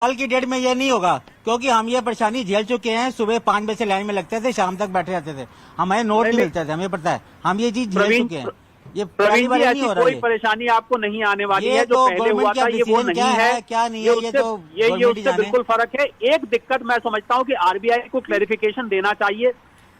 कल की डेट में ये नहीं होगा, क्योंकि हम ये परेशानी झेल चुके हैं। सुबह 5 बजे से लाइन में लगते थे, शाम तक बैठे रहते थे, हमें नोट नहीं मिलते थे, हमें पता है, हम ये चीज झेल चुके हैं। ये पहली बार नहीं हो रहा है। कोई परेशानी आपको नहीं आने वाली है। जो तो पहले हुआ था ये वो नहीं है, क्या नहीं है, ये तो ये उससे बिल्कुल फर्क है। एक दिक्कत मैं समझता हूँ कि आरबीआई को क्लैरिफिकेशन देना चाहिए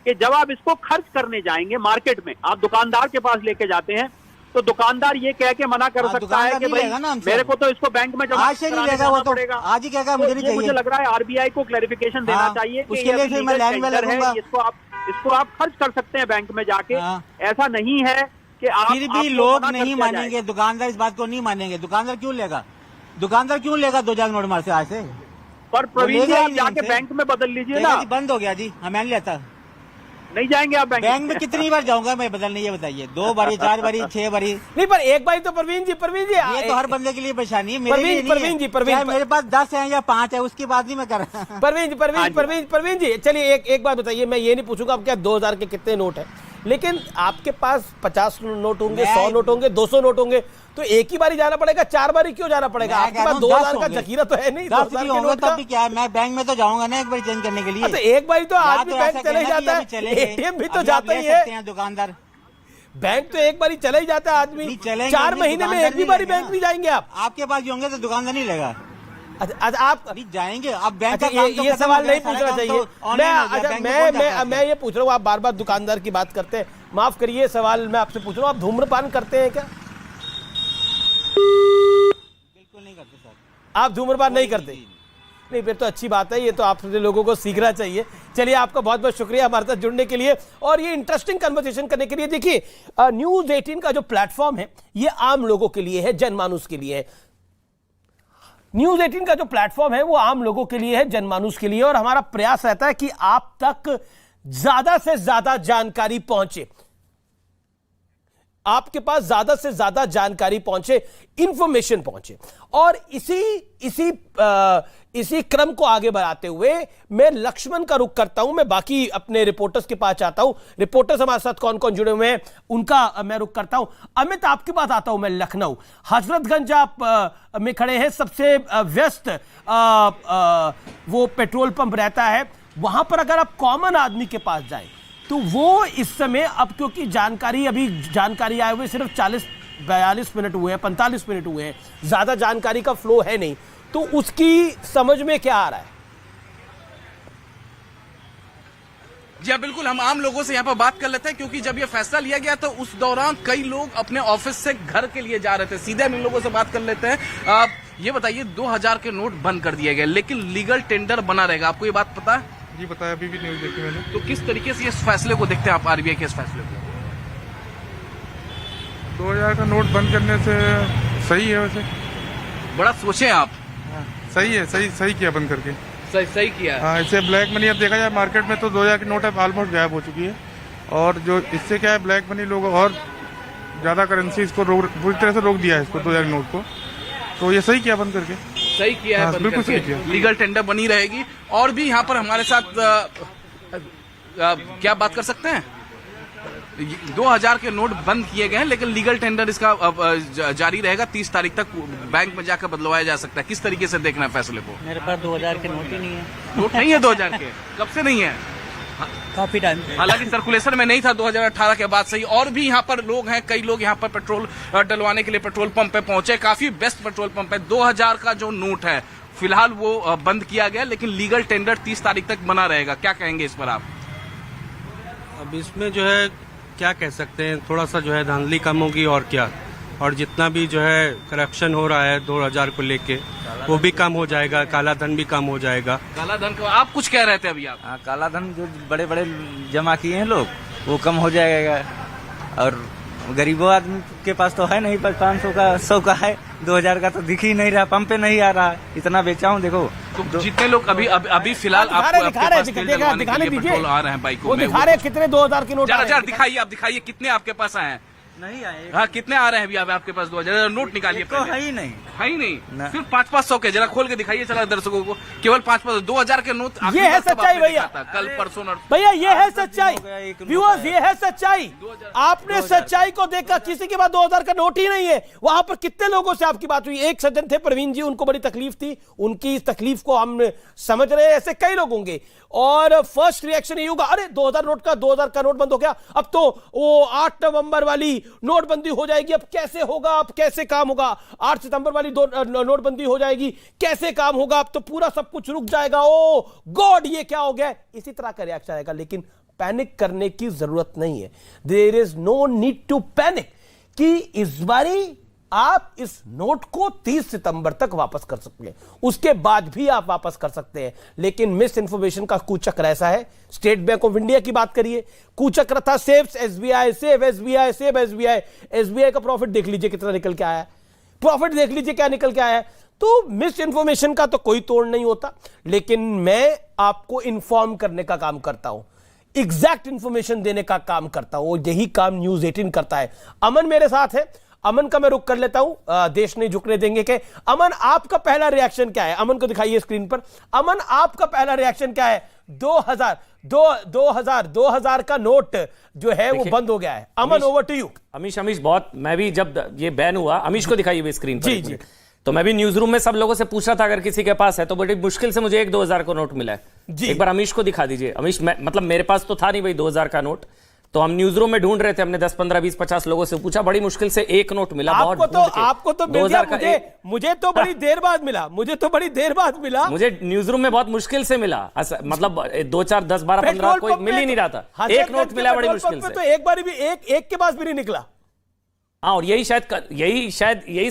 कि जब आप इसको खर्च करने जाएंगे मार्केट में, आप दुकानदार के पास लेके जाते हैं तो दुकानदार ये कह के मना कर सकता है कि भाई मेरे को तो इसको बैंक में जमा कराना पड़ेगा। आज ही कहेगा मुझे नहीं चाहिए। मुझे लग रहा है आरबीआई को क्लैरिफिकेशन देना चाहिए कि उसके लिए फिर मैं लाइन में लगूंगा। इसको आप खर्च कर सकते हैं बैंक में जाके। ऐसा नहीं है कि आप फिर भी लोग नहीं मानेंगे, दुकानदार इस बात को नहीं मानेंगे। दुकानदार क्यों लेगा 2000 नोट मार से आज से? पर प्रवीण जी आप जाके बैंक में बदल लीजिए ना। बंद हो गया जी, हमें नहीं लेता। नहीं जाएंगे आप बैंक में? कितनी बार जाऊंगा मैं बदलने, ये बताइए? 2 बारी, 4 बारी, 6 बारी? नहीं, पर एक बारी तो प्रवीण जी ये तो हर बंदे के लिए परेशानी है। मेरे पास 10 है या 5 है, उसकी बात नहीं मैं कर रहा। प्रवीण जी चलिए एक बात बताइए। मैं ये नहीं पूछूंगा आप क्या 2000 के कितने नोट है, लेकिन आपके पास 50 नोट होंगे, 100 नोट होंगे, 200 नोट होंगे, तो एक ही बारी जाना पड़ेगा? 4 बारी क्यों जाना पड़ेगा? आपके पास 2000 का जखीरा तो है नहीं। 2000 के नोट तब भी क्या है, मैं बैंक में तो जाऊंगा ना एक बार चेंज करने के लिए। तो एक बारी तो आदमी बैंक चले जाता है, एटीएम भी तो जाता ही है। दुकानदार बैंक तो एक बारी चले ही जाता है आदमी। 4 महीने में एक भी बारी बैंक नहीं जाएंगे आप? आपके पास जो होंगे तो दुकानदार नहीं लेगा। आप जाएंगे आप बैंक? ये सवाल नहीं पूछना चाहिए। मैं ये पूछ रहा हूँ, आप बार बार दुकानदार की बात करते हैं, माफ करिए सवाल मैं आपसे पूछ रहा हूँ, आप धूम्रपान करते हैं क्या? बिल्कुल नहीं करते सर। आप धूम्रपान नहीं करते? नहीं, फिर तो अच्छी बात है। ये तो आप लोगों को सीखना चाहिए। चलिए, आपका बहुत बहुत शुक्रिया हमारे साथ जुड़ने के लिए और ये इंटरेस्टिंग कन्वर्सेशन करने के लिए। देखिए, न्यूज 18 का जो प्लेटफॉर्म है ये आम लोगों के लिए है, जनमानुस के लिए है। न्यूज 18 का जो प्लेटफॉर्म है वो आम लोगों के लिए है, जनमानुस के लिए, और हमारा प्रयास रहता है कि आप तक ज्यादा से ज्यादा जानकारी पहुंचे, आपके पास ज्यादा से ज्यादा जानकारी पहुंचे, इंफॉर्मेशन पहुंचे। और इसी क्रम को आगे बढ़ाते हुए मैं लक्ष्मण का रुख करता हूं, मैं बाकी अपने रिपोर्टर्स के पास आता हूं। रिपोर्टर्स हमारे साथ कौन कौन जुड़े हुए हैं उनका मैं रुख करता हूं। अमित, आपके पास आता हूं मैं। लखनऊ हजरतगंज आप में खड़े हैं, सबसे व्यस्त वो पेट्रोल पंप रहता है वहां पर। अगर आप कॉमन आदमी के पास जाए तो वो इस समय, अब क्योंकि जानकारी आए हुए सिर्फ 40-42 मिनट हुए हैं, 45 मिनट हुए हैं, ज्यादा जानकारी का फ्लो है नहीं, तो उसकी समझ में क्या आ रहा है? जी हाँ, बिल्कुल, हम आम लोगों से यहाँ पर बात कर लेते हैं, क्योंकि जब ये फैसला लिया गया तो उस दौरान कई लोग अपने ऑफिस से घर के लिए जा रहे थे। सीधे हम इन लोगों से बात कर लेते हैं। ये बताइए, 2000 के नोट बंद कर दिए गए, लेकिन लीगल टेंडर बना रहेगा, आपको ये बात पता है? जी पता है, अभी भी न्यूज देखी मैंने। तो किस तरीके से इस फैसले को देखते हैं आप, आरबीआई के इस फैसले को? 2000 का नोट बंद करने से सही है वैसे। बड़ा सोचे आप। सही है, सही किया बंद करके। सही किया। हाँ, इससे ब्लैक मनी अब देखा जाए मार्केट में तो 2000 की नोट अब ऑलमोस्ट गायब हो चुकी है, और जो इससे क्या है, ब्लैक मनी लोग और ज्यादा करेंसी इसको पूरी तरह से रोक दिया है इसको, 2000 नोट को। तो ये सही किया बंद करके। सही किया है, बिल्कुल सही किया। लीगल टेंडर बनी रहेगी। और भी यहाँ पर हमारे साथ क्या बात कर सकते हैं? 2000 के नोट बंद किए गए हैं, लेकिन लीगल टेंडर इसका जारी रहेगा। 30 तारीख तक बैंक में जाकर बदलवाया जा सकता है। किस तरीके से देखना है फैसले को? मेरे पास 2000 के नोट ही नहीं है। नोट नहीं है 2000 के? कब से नहीं है? काफी टाइम। हालांकि सर्कुलेशन में नहीं था 2018 के बाद से ही। और भी यहाँ पर लोग हैं, कई लोग यहाँ पर पेट्रोल डलवाने के लिए पेट्रोल पंप पे पहुंचे। काफी बेस्ट पेट्रोल पंप है। 2000 का जो नोट है फिलहाल वो बंद किया गया, लेकिन लीगल टेंडर 30 तारीख तक बना रहेगा। क्या कहेंगे इस पर आप? अब इसमें जो है क्या कह सकते हैं, थोड़ा सा जो है धांधली कम होगी और क्या, और जितना भी जो है करप्शन हो रहा है 2000 को लेके वो भी कम हो जाएगा, काला धन भी कम हो जाएगा। काला धन को आप कुछ कह रहे थे अभी आप? हाँ, काला धन जो बड़े बड़े जमा किए हैं लोग वो कम हो जाएगा, और गरीबों आदमी के पास तो है नहीं, 500 का 100 का है, 2000 का तो दिख ही नहीं रहा, पंप पे नहीं आ रहा है। इतना बेचा हूँ देखो। तो जितने लोग अभी फिलहाल पेट्रोल आ रहे हैं बाइकों में, दिखा रहे कितने 2000 के नोट? दिखाइए, आप दिखाइए कितने आपके पास आए हैं। नहीं आए, हाँ, कितने आ रहे हैं अभी आपके पास 2000 नोट निकालिए तो पहले। है ही नहीं। है ही नहीं, ना। सिर्फ 500 के, जरा खोल के दिखाइए चला दर्शकों को, केवल 500 2000 के नोट। आखिरी ये है बार कब सच्चाई आपने भैया। देखा था? कल परसों भैया ये है दिन हो सच्चाई गया, एक नोट व्यूअर्स, आया। ये है सच्चाई। आपने सच्चाई को देखा, किसी के पास 2000 का नोट ही नहीं है। वहां पर कितने लोगों से आपकी बात हुई? एक सज्जन थे प्रवीण जी, उनको बड़ी तकलीफ थी, उनकी इस तकलीफ को हम समझ रहे हैं, ऐसे कई लोग होंगे। और फर्स्ट रिएक्शन ये होगा, अरे 2000 का नोट बंद हो गया, अब तो वो 8 नवंबर वाली नोटबंदी हो जाएगी, अब कैसे होगा, अब कैसे काम होगा? 8 सितंबर वाली नोटबंदी हो जाएगी, कैसे काम होगा? अब तो पूरा सब कुछ रुक जाएगा, ओ गॉड ये क्या हो गया? इसी तरह का रिएक्शन आएगा। लेकिन पैनिक करने की जरूरत नहीं है। There is no need to panic कि इस बारी आप इस नोट को 30 सितंबर तक वापस कर सकते हैं, उसके बाद भी आप वापस कर सकते हैं। लेकिन मिस इंफॉर्मेशन का कुचक्र ऐसा है। स्टेट बैंक ऑफ इंडिया की बात करिए, कुचक्र था saves SBI, save SBI, save SBI. SBI का प्रॉफिट देख लीजिए कितना निकल के आया है, प्रॉफिट देख लीजिए क्या निकल के आया है। तो मिस इंफॉर्मेशन का तो कोई तोड़ नहीं होता, लेकिन मैं आपको इंफॉर्म करने का काम करता हूं, एग्जैक्ट इंफॉर्मेशन देने का काम करता हूं। यही काम न्यूज 18 करता है। अमन मेरे साथ है, अमन का मैं रुक कर लेता हूं, देश नहीं झुकने देंगे के। अमन आपका पहला रिएक्शन क्या है? अमन को दिखाइए स्क्रीन पर। अमन आपका पहला रिएक्शन क्या है? 2000 का नोट जो है वो बंद हो गया है। अमन ओवर टू यू। अमीश बहुत, मैं भी जब ये बैन हुआ, अमीश को दिखाइए भी स्क्रीन पर। जी। तो मैं भी न्यूज रूम में सब लोगों से पूछ रहा था अगर किसी के पास है, तो बड़ी मुश्किल से मुझे एक 2000 का नोट मिला है। एक बार अमीश को दिखा दीजिए। अमीश, मतलब मेरे पास तो था नहीं भाई 2000 का नोट, तो हम न्यूज रूम में ढूंढ रहे थे, हमने 10 15 20 50 लोगों से पूछा, बड़ी मुश्किल से एक नोट मिला। आपको तो मिल गया, मुझे तो बड़ी देर बाद मिला, मुझे न्यूज रूम में बहुत मुश्किल से मिला, मतलब 2 4 10 12 15 कोई मिल ही नहीं रहा था। एक नोट मिला बड़ी मुश्किल से, तो एक बार भी एक के पास भी नहीं निकला। हाँ, और यही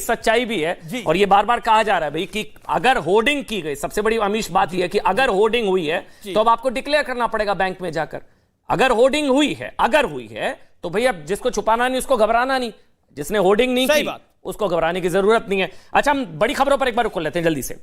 सच्चाई भी है। और ये बार बार कहा जा रहा है भाई कि अगर होर्डिंग की गई, सबसे बड़ी अमीश बात यह है कि अगर होर्डिंग हुई है तो अब आपको डिक्लेयर करना पड़ेगा बैंक में जाकर। अगर होर्डिंग हुई है तो भैया जिसको छुपाना नहीं उसको घबराना नहीं, जिसने होर्डिंग नहीं की उसको घबराने की जरूरत नहीं है। अच्छा, हम बड़ी खबरों पर एक बार रुक लेते हैं जल्दी से।